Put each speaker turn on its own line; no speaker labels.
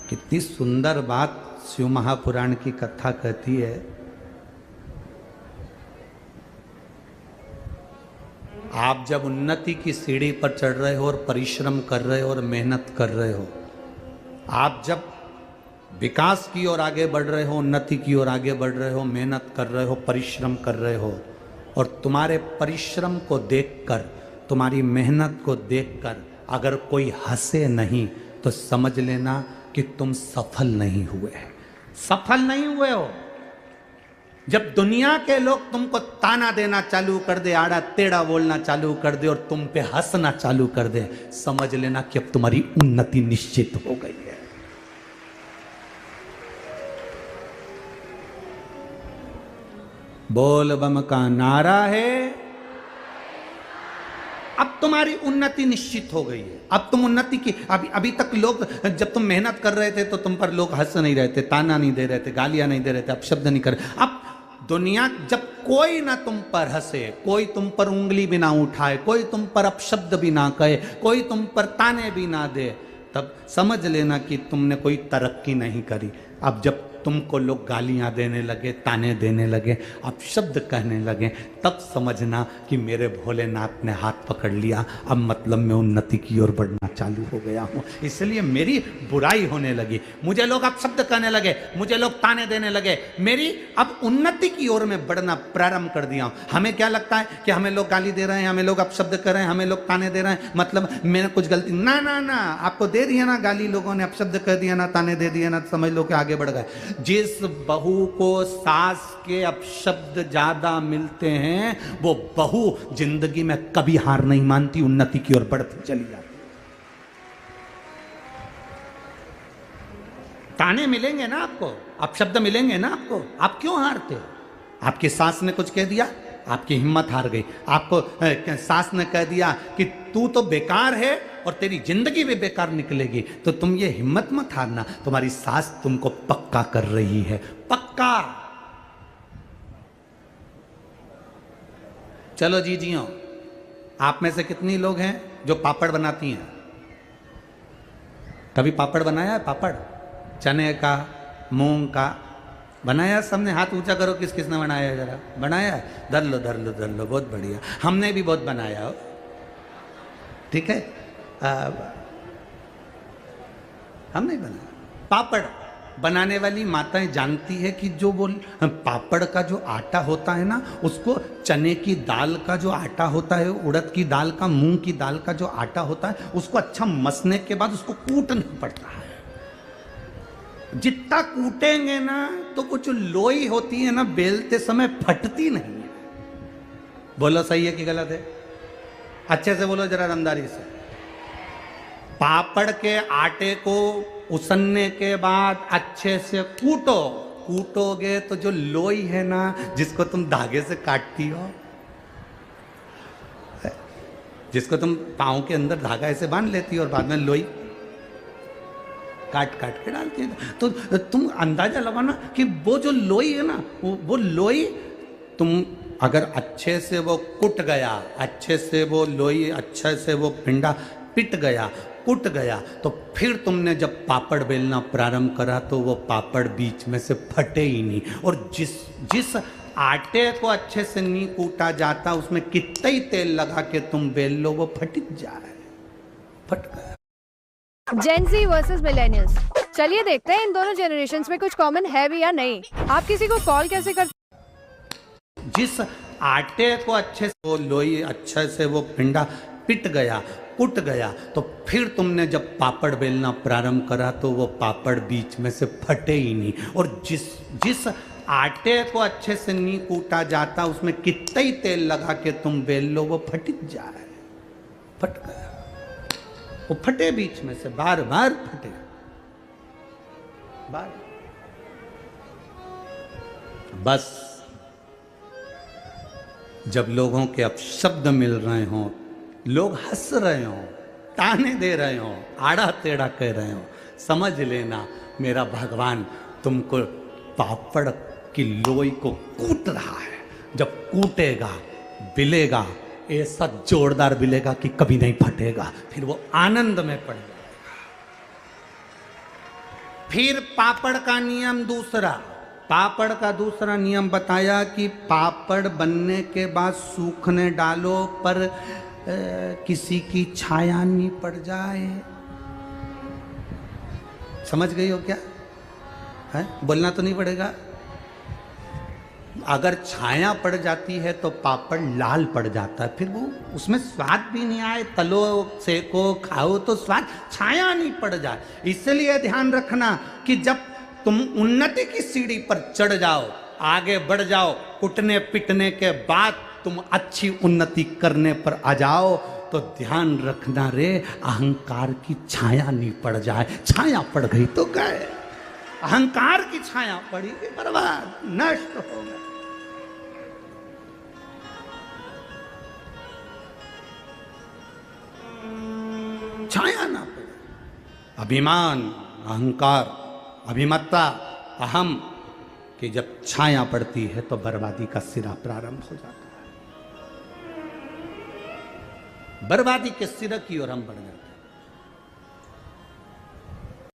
कितनी सुंदर बात शिव महापुराण की कथा कहती है। आप जब उन्नति की सीढ़ी पर चढ़ रहे हो और परिश्रम कर रहे हो और मेहनत कर रहे हो, आप जब विकास की ओर आगे बढ़ रहे हो, उन्नति की ओर आगे बढ़ रहे हो, मेहनत कर रहे हो, परिश्रम कर रहे हो, और तुम्हारे परिश्रम को देखकर, तुम्हारी मेहनत को देखकर अगर कोई हंसे नहीं तो समझ लेना कि तुम सफल नहीं हुए। सफल नहीं हुए हो। जब दुनिया के लोग तुमको ताना देना चालू कर दे, आड़ा टेढ़ा बोलना चालू कर दे और तुम पे हंसना चालू कर दे, समझ लेना कि अब तुम्हारी उन्नति निश्चित हो गई है। बोल बम का नारा है, अब तुम्हारी उन्नति निश्चित हो गई है। अब तुम उन्नति की, अभी तक लोग, जब तुम मेहनत कर रहे थे तो तुम पर लोग हंस नहीं रहे थे, ताना नहीं दे रहे थे, गालियां नहीं दे रहे थे, अपशब्द नहीं कर रहे। अब दुनिया, जब कोई ना तुम पर हंसे, कोई तुम पर उंगली भी ना उठाए, कोई तुम पर अपशब्द भी ना कहे, कोई तुम पर ताने भी ना दे, तब समझ लेना कि तुमने कोई तरक्की नहीं करी। अब जब तुमको लोग गालियां देने लगे, ताने देने लगे, अपशब्द कहने लगे, तब समझना कि मेरे भोलेनाथ ने हाथ पकड़ लिया, अब मतलब मैं उन्नति की ओर बढ़ना चालू हो गया हूँ। इसलिए मेरी बुराई होने लगी, मुझे लोग अपशब्द कहने लगे, मुझे लोग ताने देने लगे, मेरी अब उन्नति की ओर में बढ़ना प्रारंभ कर दिया हूँ। हमें क्या लगता है कि हमें लोग गाली दे रहे हैं, हमें लोग अपशब्द कर रहे हैं, हमें लोग ताने दे रहे हैं, मतलब मैंने कुछ गलती, ना ना ना, आपको दे दिया ना गाली, लोगों ने अपशब्द कह दिया ना, ताने दे दिया ना, समझ लो कि आगे बढ़ गए। जिस बहू को सास के अपशब्द ज्यादा मिलते हैं, वो बहू जिंदगी में कभी हार नहीं मानती, उन्नति की ओर बढ़ती चली जाती। ताने मिलेंगे ना आपको, अपशब्द मिलेंगे ना आपको, आप क्यों हारते हो? आपकी सास ने कुछ कह दिया, आपकी हिम्मत हार गई। आपको सास ने कह दिया कि तू तो बेकार है और तेरी जिंदगी भी बेकार निकलेगी, तो तुम ये हिम्मत मत हारना, तुम्हारी सास तुमको पक्का कर रही है, पक्का। चलो जी जियो, आप में से कितनी लोग हैं जो पापड़ बनाती हैं? कभी पापड़ बनाया है? पापड़ चने का, मूंग का बनाया? सबने हाथ ऊंचा करो, किस किसने बनाया है? जरा बनाया है? धर लो धर लो धर लो, बहुत बढ़िया। हमने भी बहुत बनाया हो, ठीक है। हम नहीं बनाया। पापड़ बनाने वाली माताएं जानती है कि जो वो पापड़ का जो आटा होता है ना, उसको चने की दाल का जो आटा होता है, उड़द की दाल का, मूंग की दाल का जो आटा होता है, उसको अच्छा मसने के बाद उसको कूटना पड़ता है। जितना कूटेंगे ना तो वो जो लोई होती है ना, बेलते समय फटती नहीं है। बोलो सही है कि गलत है? अच्छे से बोलो जरा, दमदारी से। पापड़ के आटे को उसनने के बाद अच्छे से कूटो, कूटोगे तो जो लोई है ना, जिसको तुम धागे से काटती हो, जिसको तुम पाँव के अंदर धागा ऐसे बांध लेती हो और बाद में लोई काट काट के डालती है, तो तुम अंदाजा लगाना कि वो जो लोई है ना, वो लोई तुम अगर अच्छे से वो कुट गया, अच्छे से वो लोई, अच्छे से वो पिंडा पिट गया, कुट गया, तो फिर तुमने जब पापड़ बेलना प्रारंभ करा तो वो पापड़ बीच में से फटे ही नहीं। और जिस आटे को अच्छे से नहीं कूटा जाता, उसमें कितना ही तेल लगा के तुम बेल लो, वो फट जाए, फट गया।
जेन ज़ी वर्सेस मिलेनियल्स, चलिए देखते हैं इन दोनों जनरेशन्स में कुछ कॉमन है भी या नहीं। आप किसी को कॉल कैसे करते?
जिस आटे को अच्छे से वो लोई, अच्छे से वो पिंडा पिट गया, कुट गया, तो फिर तुमने जब पापड़ बेलना प्रारंभ करा तो वो पापड़ बीच में से फटे ही नहीं। और जिस आटे को अच्छे से नहीं कूटा जाता, उसमें कितना ही तेल लगा के तुम बेल लो, वो फट जाए, फट गया। वो फटे बीच में से, बार बार फटे, बार। बस जब लोगों के अपशब्द मिल रहे हों, लोग हंस रहे हों, ताने दे रहे हों, आड़ा टेढ़ा कह रहे हों, समझ लेना मेरा भगवान तुमको पापड़ की लोई को कूट रहा है। जब कूटेगा, बिलेगा, ऐसा जोरदार बिलेगा कि कभी नहीं फटेगा, फिर वो आनंद में पड़ जाएगा। फिर पापड़ का नियम दूसरा, पापड़ का दूसरा नियम बताया कि पापड़ बनने के बाद सूखने डालो पर किसी की छाया नहीं पड़ जाए। समझ गई हो क्या है? बोलना तो नहीं पड़ेगा। अगर छाया पड़ जाती है तो पापड़ लाल पड़ जाता है, फिर वो उसमें स्वाद भी नहीं आए, तलो सेको खाओ तो स्वाद, छाया नहीं पड़ जाए। इसलिए ध्यान रखना कि जब तुम उन्नति की सीढ़ी पर चढ़ जाओ, आगे बढ़ जाओ, कुटने पिटने के बाद तुम अच्छी उन्नति करने पर आ जाओ, तो ध्यान रखना रे अहंकार की छाया नहीं पड़ जाए। छाया पड़ गई तो गए, अहंकार की छाया पड़ी कि बर्बाद, नष्ट हो गए। छाया ना पड़े, अभिमान, अहंकार, अभिमत्ता, अहम कि जब छाया पड़ती है तो बर्बादी का सिरा प्रारंभ हो जाता है। बर्बादी के सिरे की ओर हम बढ़ जाते हैं।